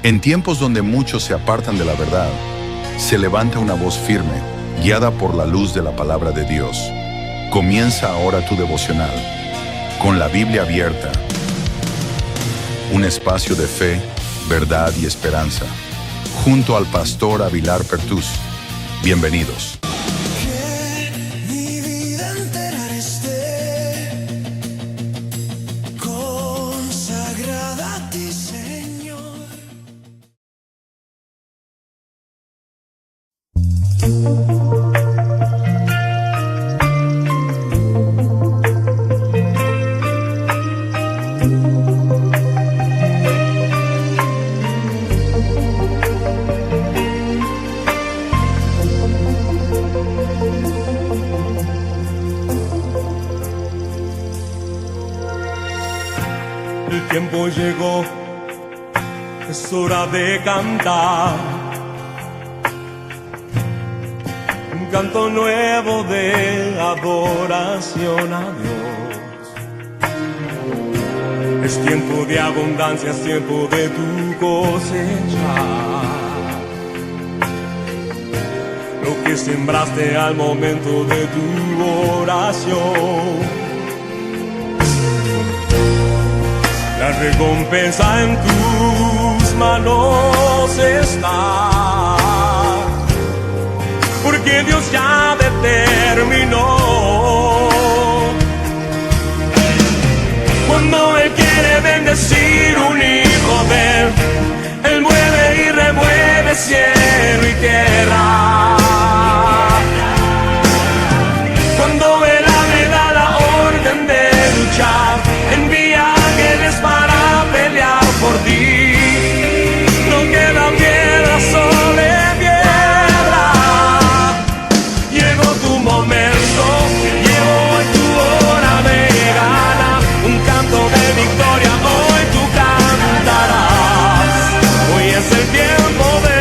En tiempos donde muchos se apartan de la verdad, se levanta una voz firme, guiada por la luz de la palabra de Dios. Comienza ahora tu devocional, con la Biblia abierta. Un espacio de fe, verdad y esperanza, junto al pastor Avilar Pertús. Bienvenidos. El tiempo llegó, es hora de cantar un canto nuevo de adoración a Dios. Es tiempo de abundancia, es tiempo de tu cosecha. Lo que sembraste al momento de tu oración, la recompensa en tus manos está, porque Dios ya determinó. Cuando Él quiere bendecir un hijo de Él mueve y remueve cielo y tierra. Cuando Él me da la orden de luchar, envía ángeles para pelear por ti. No queda piedra sobre piedra. Llegó tu momento, llegó hoy tu hora de gana. Un canto de victoria hoy tú cantarás. Hoy es el tiempo de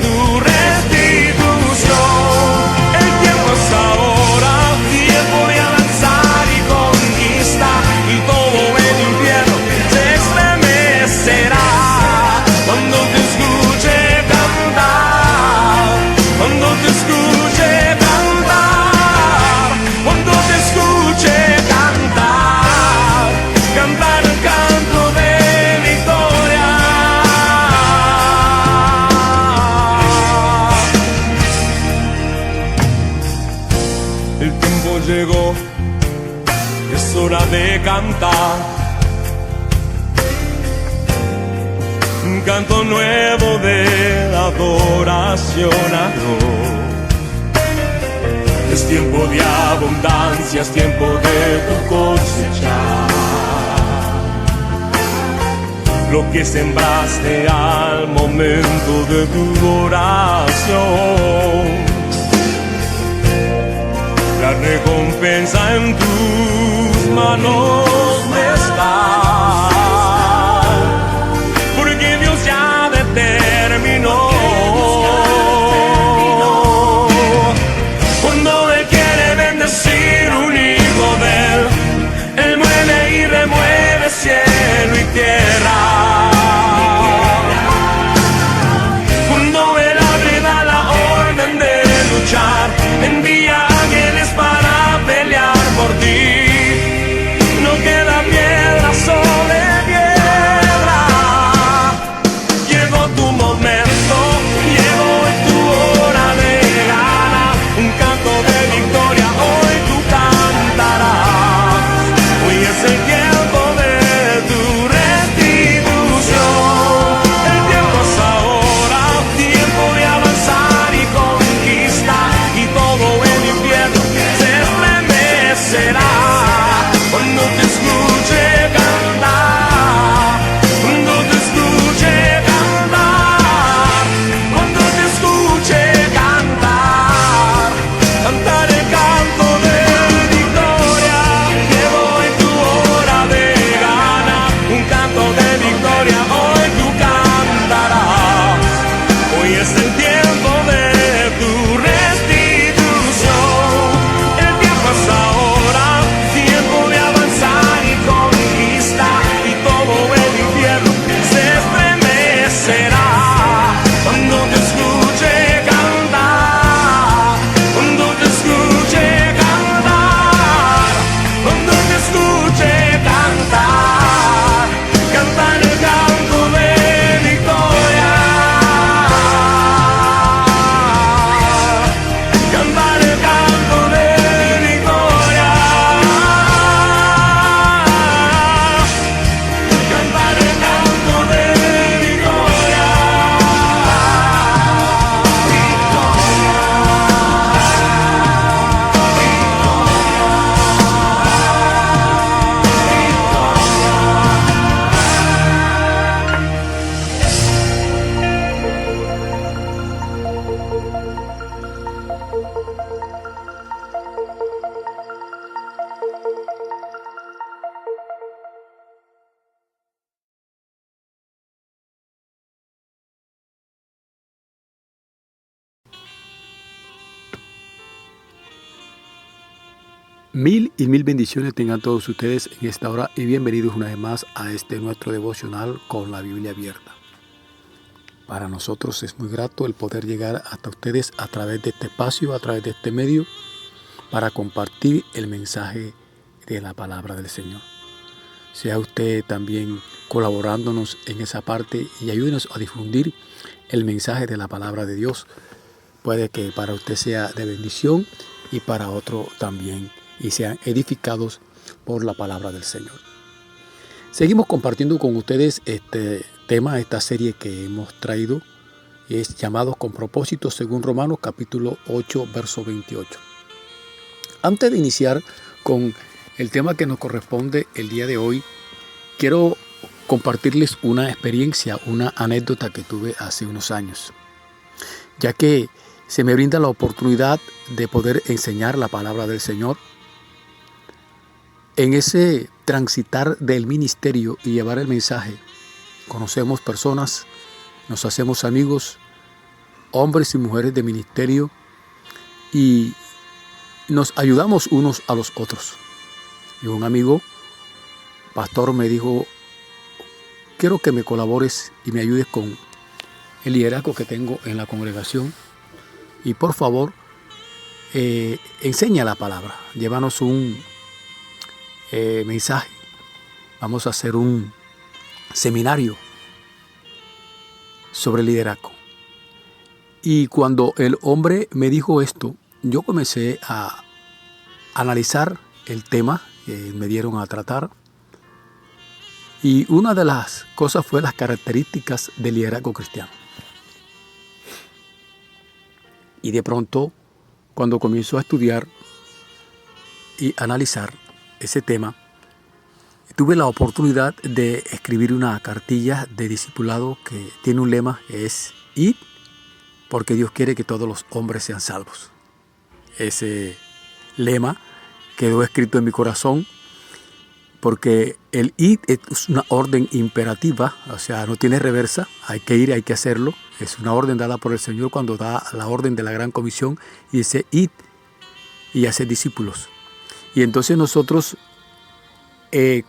tu restitución. El tiempo es ahora, tiempo de avanzar y conquista. Y todo el infierno se estremecerá cuando te escuche cantar, cuando te escuche cantar, cuando te escuche cantar, cantar el canto de victoria. El tiempo llegó, es hora de cantar un canto nuevo de adoración a Dios. Es tiempo de abundancia, es tiempo de tu cosecha. Lo que sembraste al momento de tu oración, la recompensa en tus manos está, porque Dios ya determinó. Cuando Él quiere bendecir un hijo de Él, Él mueve y remueve cielo y tierra. Cuando Él da la orden de luchar, envía ángeles para pelear por ti. No queda piedra sobre Mil y mil bendiciones tengan todos ustedes en esta hora y bienvenidos una vez más a este nuestro devocional con la Biblia abierta. Para nosotros es muy grato el poder llegar hasta ustedes a través de este espacio, a través de este medio, para compartir el mensaje de la palabra del Señor. Sea usted también colaborándonos en esa parte y ayúdenos a difundir el mensaje de la palabra de Dios. Puede que para usted sea de bendición y para otro también, y sean edificados por la palabra del Señor. Seguimos compartiendo con ustedes este tema, esta serie que hemos traído, es Llamados con propósito según Romanos capítulo 8, verso 28. Antes de iniciar con el tema que nos corresponde el día de hoy, quiero compartirles una experiencia, una anécdota que tuve hace unos años, ya que se me brinda la oportunidad de poder enseñar la palabra del Señor. En ese transitar del ministerio y llevar el mensaje, conocemos personas, nos hacemos amigos, hombres y mujeres de ministerio, y nos ayudamos unos a los otros. Y un amigo, pastor, me dijo: quiero que me colabores y me ayudes con el liderazgo que tengo en la congregación. Y por favor, enseña la palabra, llévanos un mensaje. Vamos a hacer un seminario sobre liderazgo. Y cuando el hombre me dijo esto, yo comencé a analizar el tema que me dieron a tratar. Y una de las cosas fue las características del liderazgo cristiano. Y de pronto, cuando comienzo a estudiar y analizar ese tema, tuve la oportunidad de escribir una cartilla de discipulado que tiene un lema, es "Id, porque Dios quiere que todos los hombres sean salvos". Ese lema quedó escrito en mi corazón porque el "id" es una orden imperativa, o sea, no tiene reversa, hay que ir, hay que hacerlo. Es una orden dada por el Señor cuando da la orden de la Gran Comisión y dice "id" y hacer discípulos. Y entonces nosotros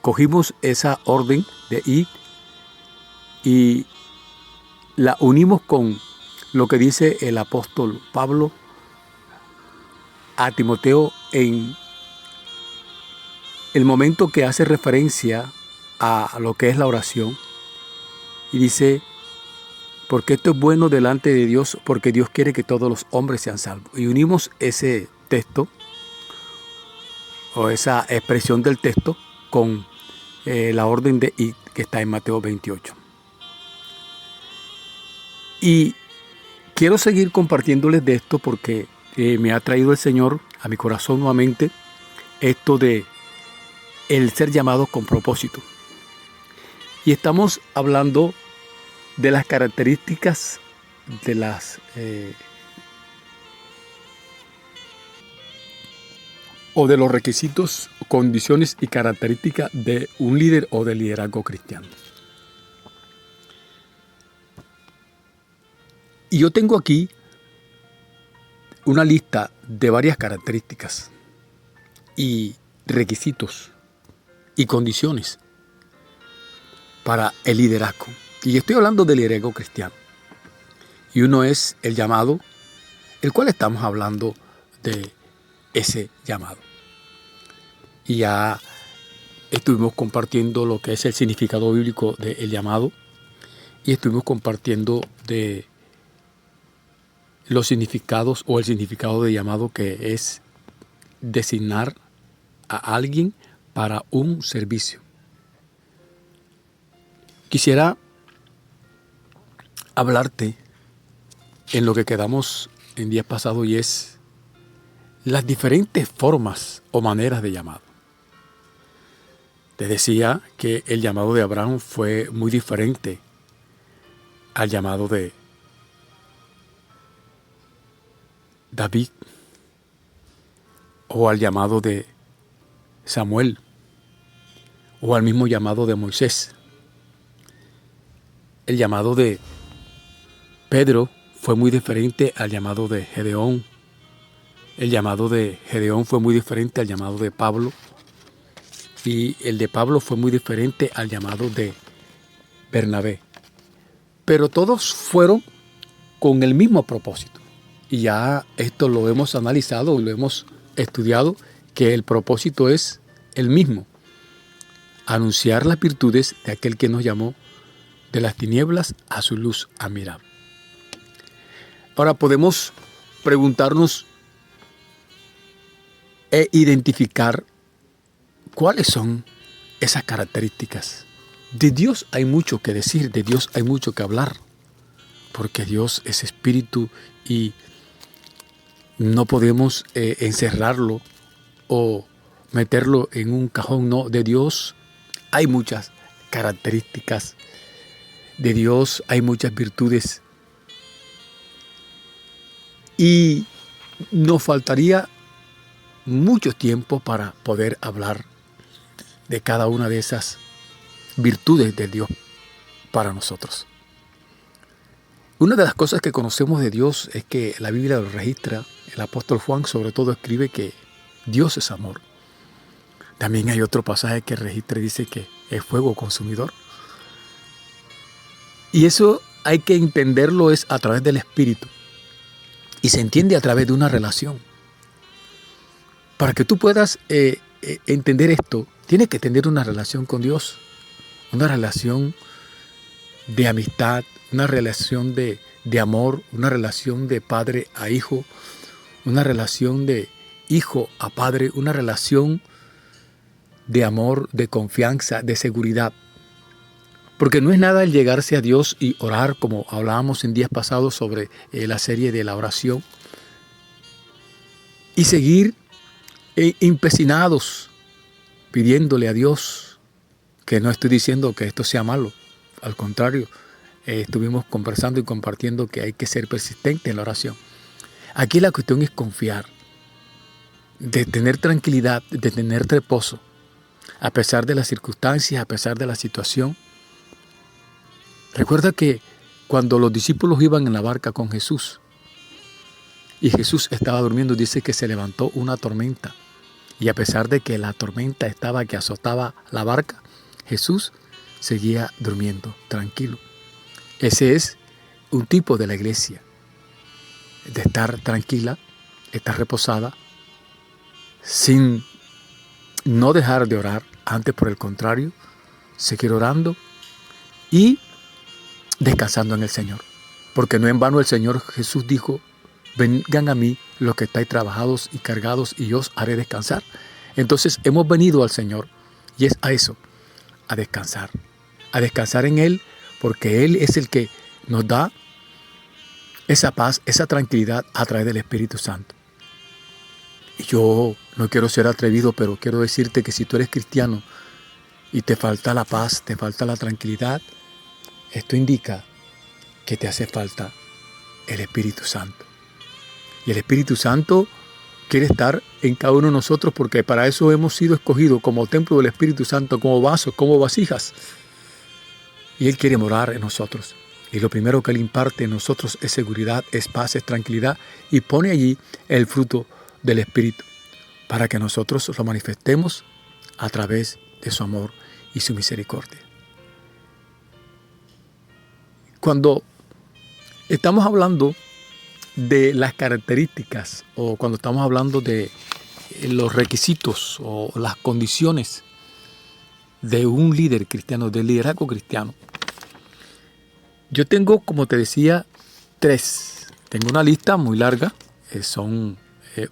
cogimos esa orden de "id" y la unimos con lo que dice el apóstol Pablo a Timoteo en el momento que hace referencia a lo que es la oración. Y dice: porque esto es bueno delante de Dios, porque Dios quiere que todos los hombres sean salvos. Y unimos ese texto o esa expresión del texto con la orden de "id" que está en Mateo 28. Y quiero seguir compartiéndoles de esto porque me ha traído el Señor a mi corazón nuevamente esto de el ser llamado con propósito. Y estamos hablando de las características de las o de los requisitos, condiciones y características de un líder o de liderazgo cristiano. Y yo tengo aquí una lista de varias características y requisitos y condiciones para el liderazgo. Y estoy hablando del liderazgo cristiano. Y uno es el llamado, el cual estamos hablando de ese llamado. Y ya estuvimos compartiendo lo que es el significado bíblico del llamado. Y estuvimos compartiendo de los significados o el significado de llamado, que es designar a alguien para un servicio. Quisiera hablarte en lo que quedamos en días pasados, y es las diferentes formas o maneras de llamado. Te decía que el llamado de Abraham fue muy diferente al llamado de David o al llamado de Samuel o al mismo llamado de Moisés. El llamado de Pedro fue muy diferente al llamado de Gedeón El llamado de Gedeón fue muy diferente al llamado de Pablo. Y el de Pablo fue muy diferente al llamado de Bernabé. Pero todos fueron con el mismo propósito. Y ya esto lo hemos analizado y lo hemos estudiado, que el propósito es el mismo. Anunciar las virtudes de aquel que nos llamó de las tinieblas a su luz admirable. Ahora podemos preguntarnos e identificar cuáles son esas características. De Dios hay mucho que decir, de Dios hay mucho que hablar, porque Dios es espíritu y no podemos encerrarlo o meterlo en un cajón. No, de Dios hay muchas características, de Dios hay muchas virtudes y nos faltaría mucho tiempo para poder hablar de cada una de esas virtudes de Dios para nosotros. Una de las cosas que conocemos de Dios es que la Biblia lo registra. El apóstol Juan sobre todo escribe que Dios es amor. También hay otro pasaje que registra y dice que es fuego consumidor. Y eso hay que entenderlo es a través del Espíritu. Y se entiende a través de una relación. Para que tú puedas entender esto, tienes que tener una relación con Dios. Una relación de amistad, una relación de amor, una relación de padre a hijo, una relación de hijo a padre, una relación de amor, de confianza, de seguridad. Porque no es nada el llegarse a Dios y orar, como hablábamos en días pasados sobre la serie de la oración, y seguir empecinados pidiéndole a Dios, que no estoy diciendo que esto sea malo, al contrario, estuvimos conversando y compartiendo que hay que ser persistente en la oración. Aquí la cuestión es confiar, de tener tranquilidad, de tener reposo, a pesar de las circunstancias, a pesar de la situación. Recuerda que cuando los discípulos iban en la barca con Jesús y Jesús estaba durmiendo, dice que se levantó una tormenta. Y a pesar de que la tormenta estaba que azotaba la barca, Jesús seguía durmiendo tranquilo. Ese es un tipo de la iglesia, de estar tranquila, estar reposada, sin no dejar de orar, antes por el contrario, seguir orando y descansando en el Señor. Porque no en vano el Señor Jesús dijo: vengan a mí los que estáis trabajados y cargados y yo os haré descansar. Entonces hemos venido al Señor y es a eso, a descansar en Él, porque Él es el que nos da esa paz, esa tranquilidad a través del Espíritu Santo. Y yo no quiero ser atrevido, pero quiero decirte que si tú eres cristiano y te falta la paz, te falta la tranquilidad, esto indica que te hace falta el Espíritu Santo. Y el Espíritu Santo quiere estar en cada uno de nosotros, porque para eso hemos sido escogidos como templo del Espíritu Santo, como vasos, como vasijas. Y Él quiere morar en nosotros. Y lo primero que Él imparte en nosotros es seguridad, es paz, es tranquilidad, y pone allí el fruto del Espíritu para que nosotros lo manifestemos a través de su amor y su misericordia. Cuando estamos hablando de las características o cuando estamos hablando de los requisitos o las condiciones de un líder cristiano, del liderazgo cristiano, yo tengo, como te decía, 3. Tengo una lista muy larga, son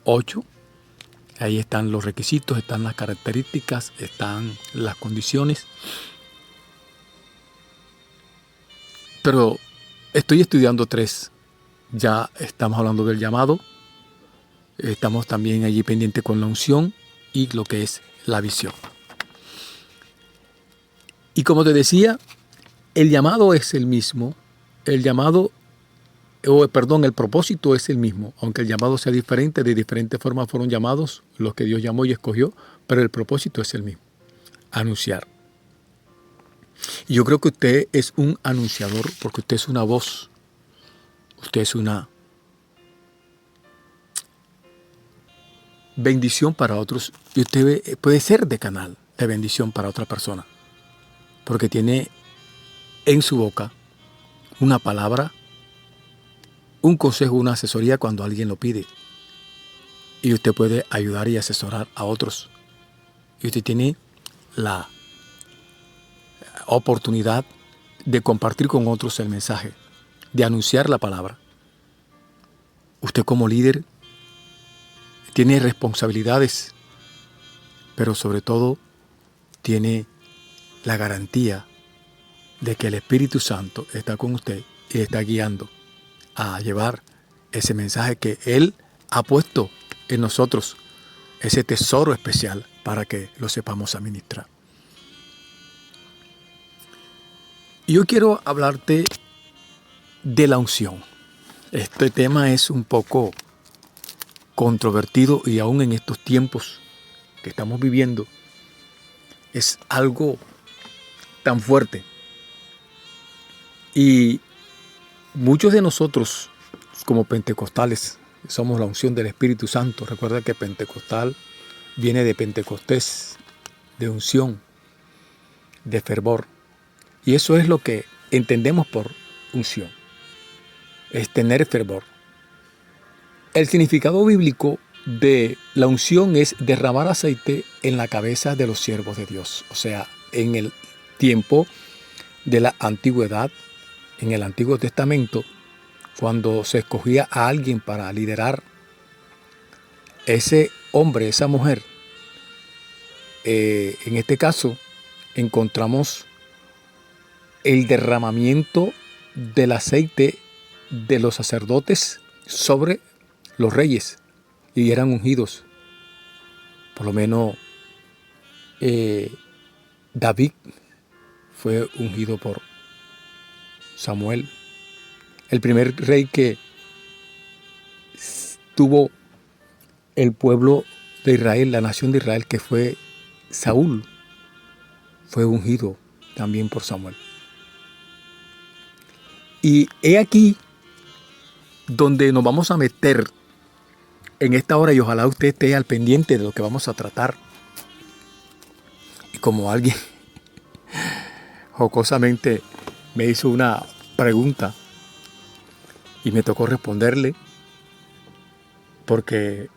8. Ahí están los requisitos, están las características, están las condiciones. Pero estoy estudiando 3. Ya estamos hablando del llamado. Estamos también allí pendientes con la unción y lo que es la visión. Y como te decía, el llamado es el mismo. El propósito es el mismo. Aunque el llamado sea diferente, de diferentes formas fueron llamados los que Dios llamó y escogió, pero el propósito es el mismo. Anunciar. Y yo creo que usted es un anunciador porque usted es una voz. Usted es una bendición para otros y usted puede ser de canal de bendición para otra persona. Porque tiene en su boca una palabra, un consejo, una asesoría cuando alguien lo pide. Y usted puede ayudar y asesorar a otros. Y usted tiene la oportunidad de compartir con otros el mensaje, de anunciar la palabra. Usted como líder tiene responsabilidades, pero sobre todo tiene la garantía de que el Espíritu Santo está con usted y está guiando a llevar ese mensaje que Él ha puesto en nosotros, ese tesoro especial para que lo sepamos administrar. Y yo quiero hablarte de la unción. Este tema es un poco controvertido y aún en estos tiempos que estamos viviendo es algo tan fuerte. Y muchos de nosotros, como pentecostales, somos la unción del Espíritu Santo. Recuerda que pentecostal viene de Pentecostés, de unción, de fervor. Y eso es lo que entendemos por unción. Es tener fervor. El significado bíblico de la unción es derramar aceite en la cabeza de los siervos de Dios. O sea, en el tiempo de la antigüedad, en el Antiguo Testamento, cuando se escogía a alguien para liderar, ese hombre, esa mujer, en este caso, encontramos el derramamiento del aceite de los sacerdotes sobre los reyes y eran ungidos. Por lo menos David fue ungido por Samuel. El primer rey que tuvo el pueblo de Israel, la nación de Israel, que fue Saúl, fue ungido también por Samuel. Y he aquí donde nos vamos a meter en esta hora y ojalá usted esté al pendiente de lo que vamos a tratar. Y como alguien jocosamente me hizo una pregunta y me tocó responderle, porque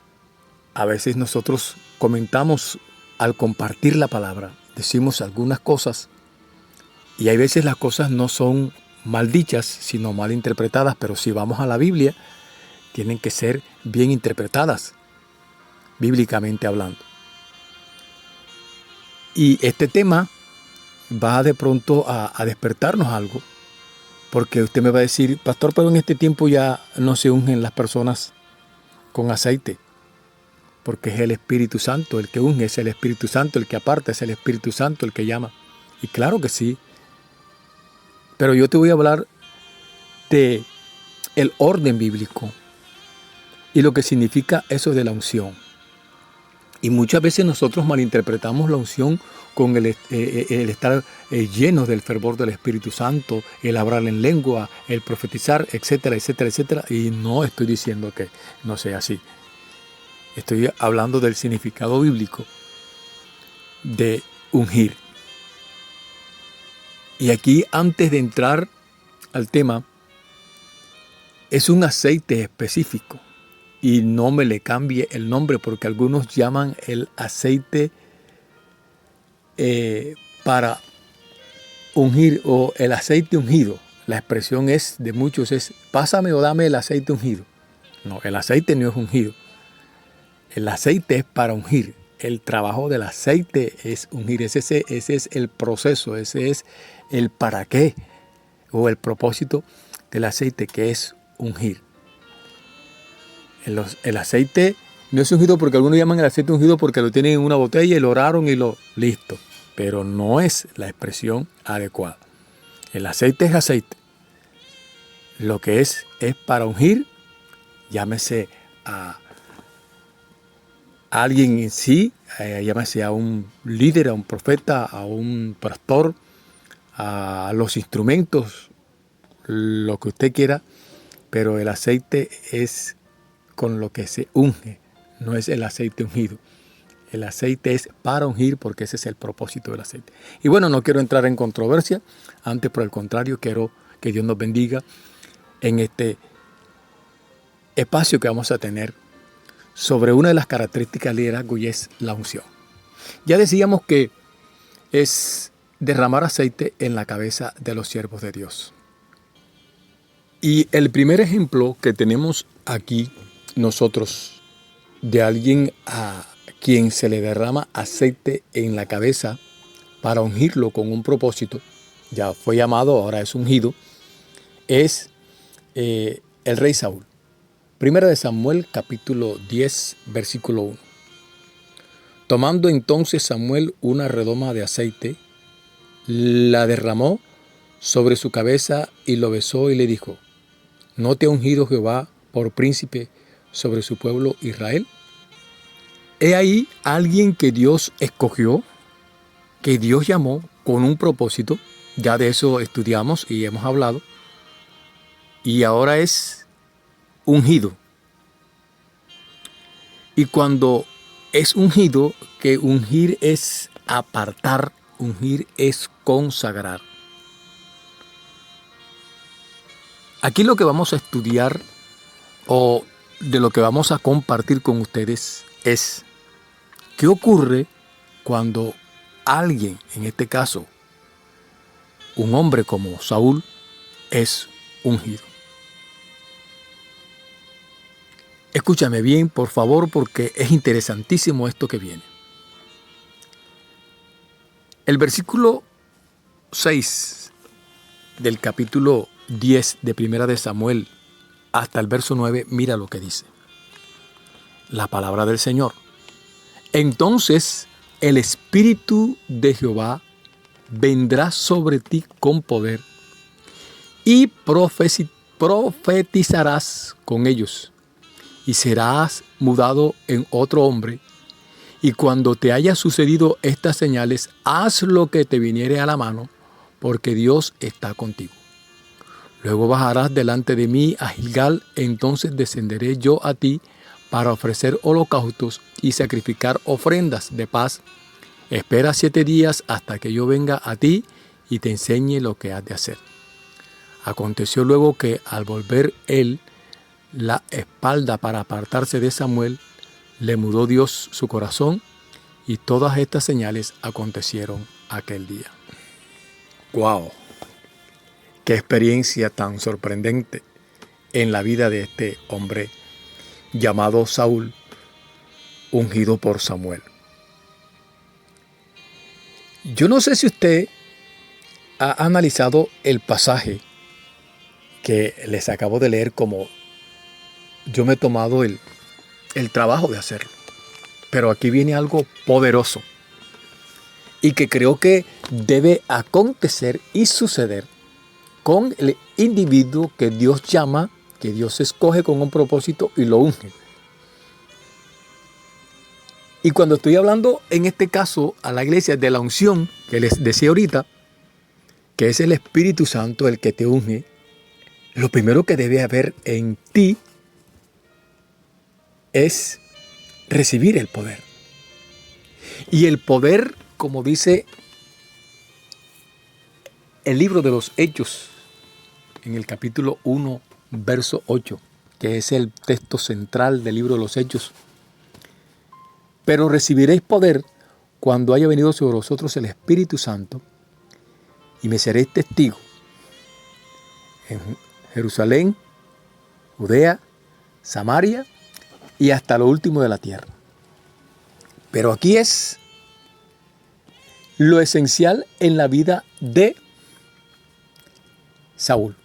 a veces nosotros comentamos al compartir la palabra, decimos algunas cosas y hay veces las cosas no son mal dichas, sino mal interpretadas, pero si vamos a la Biblia, tienen que ser bien interpretadas, bíblicamente hablando. Y este tema va de pronto a despertarnos algo, porque usted me va a decir, pastor, pero en este tiempo ya no se ungen las personas con aceite, porque es el Espíritu Santo el que unge, es el Espíritu Santo el que aparta, es el Espíritu Santo el que llama. Y claro que sí, pero yo te voy a hablar de el orden bíblico y lo que significa eso de la unción. Y muchas veces nosotros malinterpretamos la unción con el estar llenos del fervor del Espíritu Santo, el hablar en lengua, el profetizar, etcétera, etcétera, etcétera. Y no estoy diciendo que no sea así. Estoy hablando del significado bíblico de ungir. Y aquí, antes de entrar al tema, es un aceite específico. Y no me le cambie el nombre porque algunos llaman el aceite para ungir o el aceite ungido. La expresión es de muchos es pásame o dame el aceite ungido. No, el aceite no es ungido. El aceite es para ungir. El trabajo del aceite es ungir. Ese es el proceso, ese es el para qué o el propósito del aceite, que es ungir. El aceite no es ungido porque algunos llaman el aceite ungido porque lo tienen en una botella y lo oraron y lo listo. Pero no es la expresión adecuada. El aceite es aceite. Lo que es para ungir, llámese a alguien en sí, llámese a un líder, a un profeta, a un pastor, a los instrumentos, lo que usted quiera, pero el aceite es con lo que se unge no es el aceite ungido. El aceite es para ungir porque ese es el propósito del aceite. Y bueno, no quiero entrar en controversia. Antes, por el contrario, quiero que Dios nos bendiga en este espacio que vamos a tener sobre una de las características del liderazgo y es la unción. Ya decíamos que es derramar aceite en la cabeza de los siervos de Dios. Y el primer ejemplo que tenemos aquí nosotros de alguien a quien se le derrama aceite en la cabeza para ungirlo con un propósito, ya fue llamado, ahora es ungido, es el rey Saúl. Primera de Samuel, capítulo 10, versículo 1. Tomando entonces Samuel una redoma de aceite, la derramó sobre su cabeza y lo besó y le dijo: ¿No te ha ungido Jehová por príncipe sobre su pueblo Israel? He ahí alguien que Dios escogió, que Dios llamó con un propósito. Ya de eso estudiamos y hemos hablado. Y ahora es ungido. Y cuando es ungido, que ungir es apartar, ungir es consagrar. Aquí lo que vamos a estudiar o de lo que vamos a compartir con ustedes es qué ocurre cuando alguien, en este caso un hombre como Saúl, es ungido. Escúchame bien, por favor, porque es interesantísimo esto que viene. El versículo 6 del capítulo 10 de Primera de Samuel hasta el verso 9, mira lo que dice. La palabra del Señor. Entonces el Espíritu de Jehová vendrá sobre ti con poder y profetizarás con ellos y serás mudado en otro hombre. Y cuando te haya sucedido estas señales, haz lo que te viniere a la mano, porque Dios está contigo. Luego bajarás delante de mí a Gilgal, entonces descenderé yo a ti para ofrecer holocaustos y sacrificar ofrendas de paz. Espera 7 días hasta que yo venga a ti y te enseñe lo que has de hacer. Aconteció luego que al volver él la espalda para apartarse de Samuel, le mudó Dios su corazón y todas estas señales acontecieron aquel día. ¡Wow! ¡Qué experiencia tan sorprendente en la vida de este hombre llamado Saúl, ungido por Samuel! Yo no sé si usted ha analizado el pasaje que les acabo de leer, como yo me he tomado el trabajo de hacerlo. Pero aquí viene algo poderoso y que creo que debe acontecer y suceder con el individuo que Dios llama, que Dios escoge con un propósito y lo unge. Y cuando estoy hablando en este caso a la iglesia de la unción, que les decía ahorita, que es el Espíritu Santo el que te unge, lo primero que debe haber en ti es recibir el poder. Y el poder, como dice el libro de los Hechos, en el capítulo 1, verso 8, que es el texto central del libro de los Hechos. Pero recibiréis poder cuando haya venido sobre vosotros el Espíritu Santo, y me seréis testigos en Jerusalén, Judea, Samaria y hasta lo último de la tierra. Pero aquí es lo esencial en la vida de Saúl.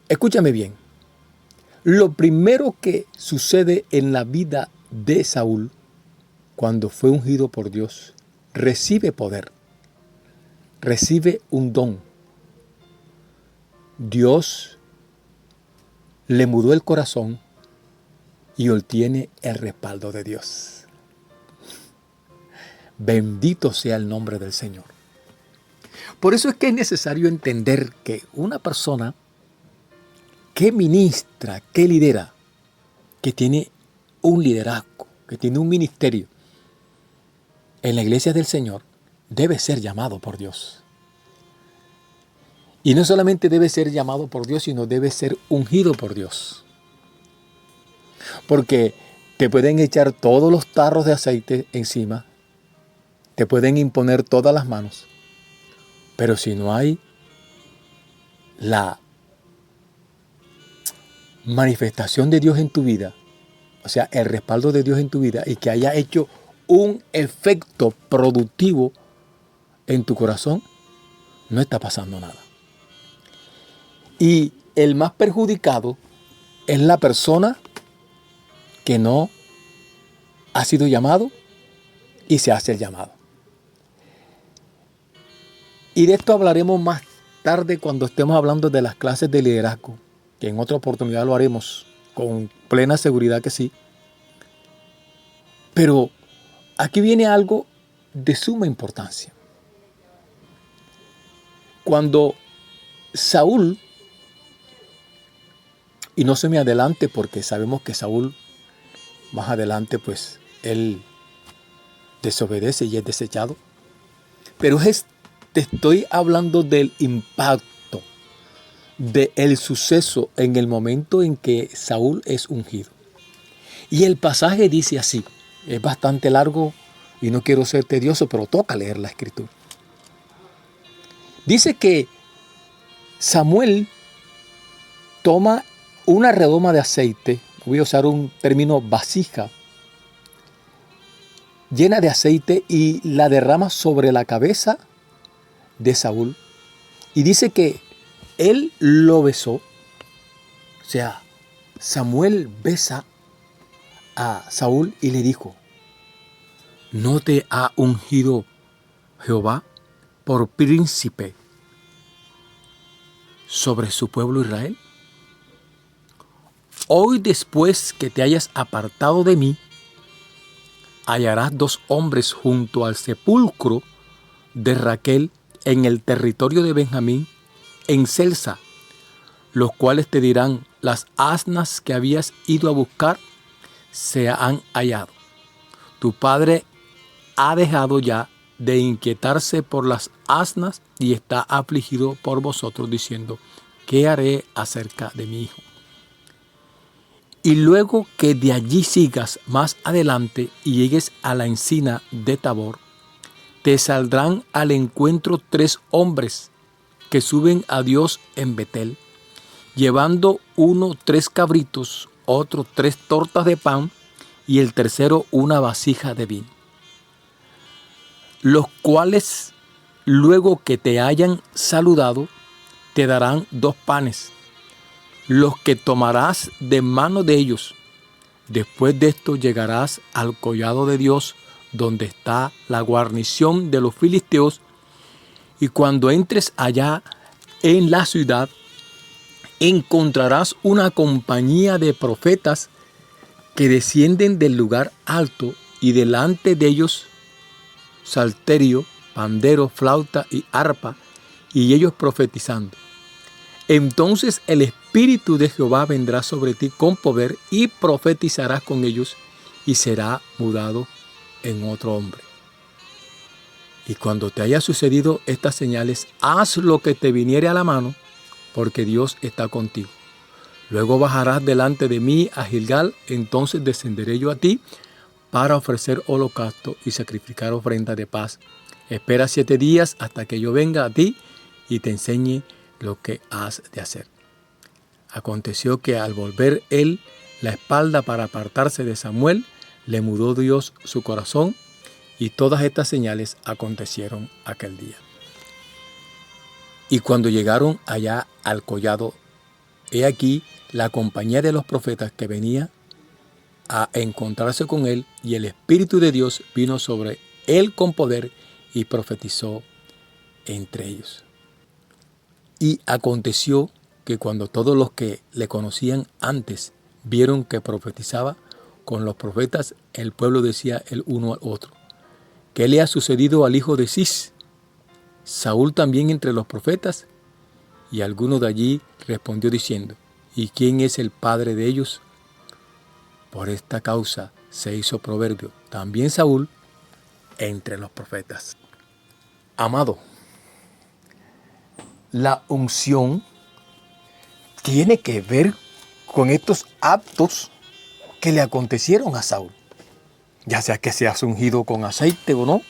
Escúchame bien. Lo primero que sucede en la vida de Saúl, cuando fue ungido por Dios, recibe poder, recibe un don. Dios le mudó el corazón y obtiene el respaldo de Dios. Bendito sea el nombre del Señor. Por eso es que es necesario entender que una persona que ministra, que lidera, que tiene un liderazgo, que tiene un ministerio en la iglesia del Señor, debe ser llamado por Dios. Y no solamente debe ser llamado por Dios, sino debe ser ungido por Dios. Porque te pueden echar todos los tarros de aceite encima, te pueden imponer todas las manos, pero si no hay la manifestación de Dios en tu vida, o sea, el respaldo de Dios en tu vida y que haya hecho un efecto productivo en tu corazón, no está pasando nada. Y el más perjudicado es la persona que no ha sido llamado y se hace el llamado. Y de esto hablaremos más tarde cuando estemos hablando de las clases de liderazgo, que en otra oportunidad lo haremos con plena seguridad que sí. Pero aquí viene algo de suma importancia. Cuando Saúl, y no se me adelante porque sabemos que Saúl más adelante pues él desobedece y es desechado, pero te estoy hablando del impacto, del suceso en el momento en que Saúl es ungido. Y el pasaje dice así, es bastante largo y no quiero ser tedioso, pero toca leer la escritura. Dice que Samuel toma una redoma de aceite, voy a usar un término vasija, llena de aceite y la derrama sobre la cabeza de Saúl. Y dice que él lo besó, o sea, Samuel besa a Saúl y le dijo, ¿no te ha ungido Jehová por príncipe sobre su pueblo Israel? Hoy, después que te hayas apartado de mí, hallarás 2 hombres junto al sepulcro de Raquel en el territorio de Benjamín, en Selsa, los cuales te dirán, las asnas que habías ido a buscar se han hallado. Tu padre ha dejado ya de inquietarse por las asnas y está afligido por vosotros, diciendo, ¿qué haré acerca de mi hijo? Y luego que de allí sigas más adelante y llegues a la encina de Tabor, te saldrán al encuentro 3 hombres que suben a Dios en Betel, llevando uno 3 cabritos, otro 3 tortas de pan y el tercero una vasija de vino. Los cuales, luego que te hayan saludado, te darán 2 panes, los que tomarás de mano de ellos. Después de esto llegarás al collado de Dios, donde está la guarnición de los filisteos, y cuando entres allá en la ciudad, encontrarás una compañía de profetas que descienden del lugar alto, y delante de ellos salterio, pandero, flauta y arpa, y ellos profetizando. Entonces el Espíritu de Jehová vendrá sobre ti con poder y profetizarás con ellos y será mudado en otro hombre. Y cuando te haya sucedido estas señales, haz lo que te viniere a la mano, porque Dios está contigo. Luego bajarás delante de mí a Gilgal, entonces descenderé yo a ti para ofrecer holocausto y sacrificar ofrenda de paz. Espera 7 días hasta que yo venga a ti y te enseñe lo que has de hacer. Aconteció que al volver él la espalda para apartarse de Samuel, le mudó Dios su corazón, y todas estas señales acontecieron aquel día. Y cuando llegaron allá al collado, he aquí la compañía de los profetas que venía a encontrarse con él, y el Espíritu de Dios vino sobre él con poder y profetizó entre ellos. Y aconteció que cuando todos los que le conocían antes vieron que profetizaba con los profetas, el pueblo decía el uno al otro, ¿qué le ha sucedido al hijo de Cis? ¿Saúl también entre los profetas? Y alguno de allí respondió diciendo, ¿y quién es el padre de ellos? Por esta causa se hizo proverbio también Saúl entre los profetas. Amado, la unción tiene que ver con estos actos que le acontecieron a Saúl. Ya sea que seas ungido con aceite o no,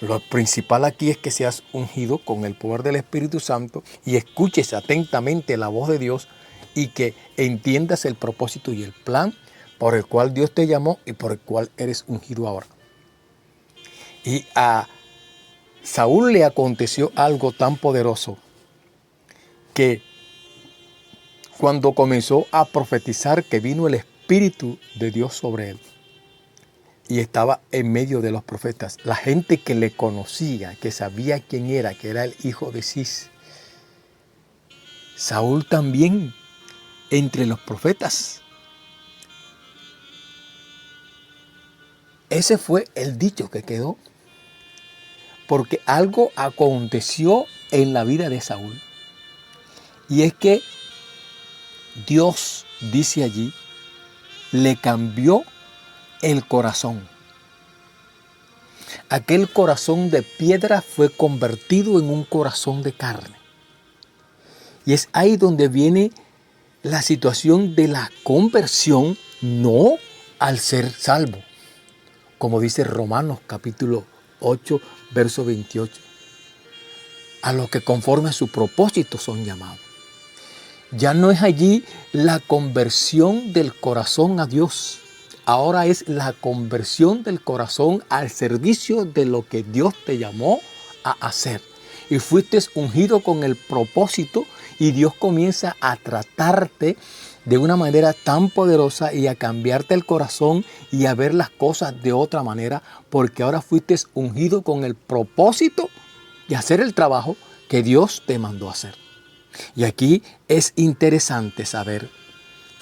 lo principal aquí es que seas ungido con el poder del Espíritu Santo y escuches atentamente la voz de Dios y que entiendas el propósito y el plan por el cual Dios te llamó y por el cual eres ungido ahora. Y a Saúl le aconteció algo tan poderoso que cuando comenzó a profetizar que vino el Espíritu de Dios sobre él y estaba en medio de los profetas, la gente que le conocía, que sabía quién era, que era el hijo de Cis, Saúl también entre los profetas. Ese fue el dicho que quedó, porque algo aconteció en la vida de Saúl. Y es que Dios, dice allí, le cambió el corazón. Aquel corazón de piedra fue convertido en un corazón de carne. Y es ahí donde viene la situación de la conversión, no al ser salvo. Como dice Romanos capítulo 8, verso 28. A los que conforme a su propósito son llamados. Ya no es allí la conversión del corazón a Dios. Ahora es la conversión del corazón al servicio de lo que Dios te llamó a hacer. Y fuiste ungido con el propósito y Dios comienza a tratarte de una manera tan poderosa y a cambiarte el corazón y a ver las cosas de otra manera, porque ahora fuiste ungido con el propósito de hacer el trabajo que Dios te mandó a hacer. Y aquí es interesante saber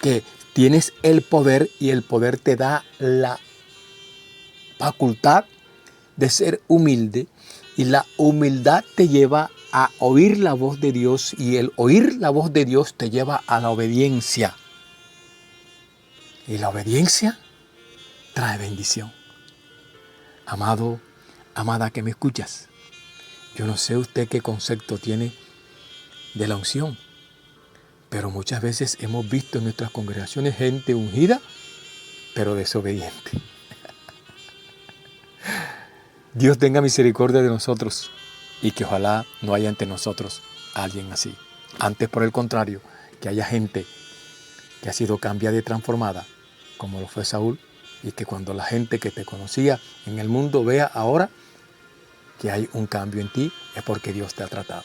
que tienes el poder y el poder te da la facultad de ser humilde y la humildad te lleva a oír la voz de Dios y el oír la voz de Dios te lleva a la obediencia. Y la obediencia trae bendición. Amado, amada que me escuchas, yo no sé usted qué concepto tiene de la unción, pero muchas veces hemos visto en nuestras congregaciones gente ungida, pero desobediente. Dios tenga misericordia de nosotros y que ojalá no haya entre nosotros alguien así. Antes, por el contrario, que haya gente que ha sido cambiada y transformada, como lo fue Saúl, y que cuando la gente que te conocía en el mundo vea ahora que hay un cambio en ti, es porque Dios te ha tratado.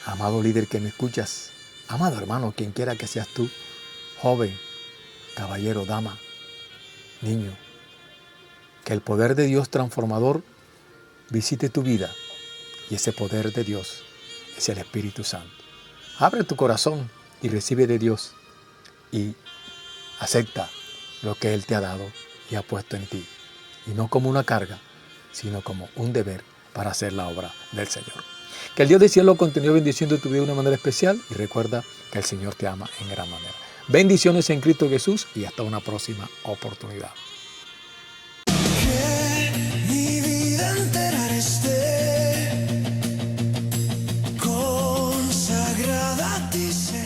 Amado líder que me escuchas, amado hermano, quien quiera que seas tú, joven, caballero, dama, niño, que el poder de Dios transformador visite tu vida y ese poder de Dios es el Espíritu Santo. Abre tu corazón y recibe de Dios y acepta lo que Él te ha dado y ha puesto en ti. Y no como una carga, sino como un deber para hacer la obra del Señor. Que el Dios del cielo continúe bendiciendo tu vida de una manera especial y recuerda que el Señor te ama en gran manera. Bendiciones en Cristo Jesús y hasta una próxima oportunidad. Que mi vida entera esté consagrada a ti, Señor.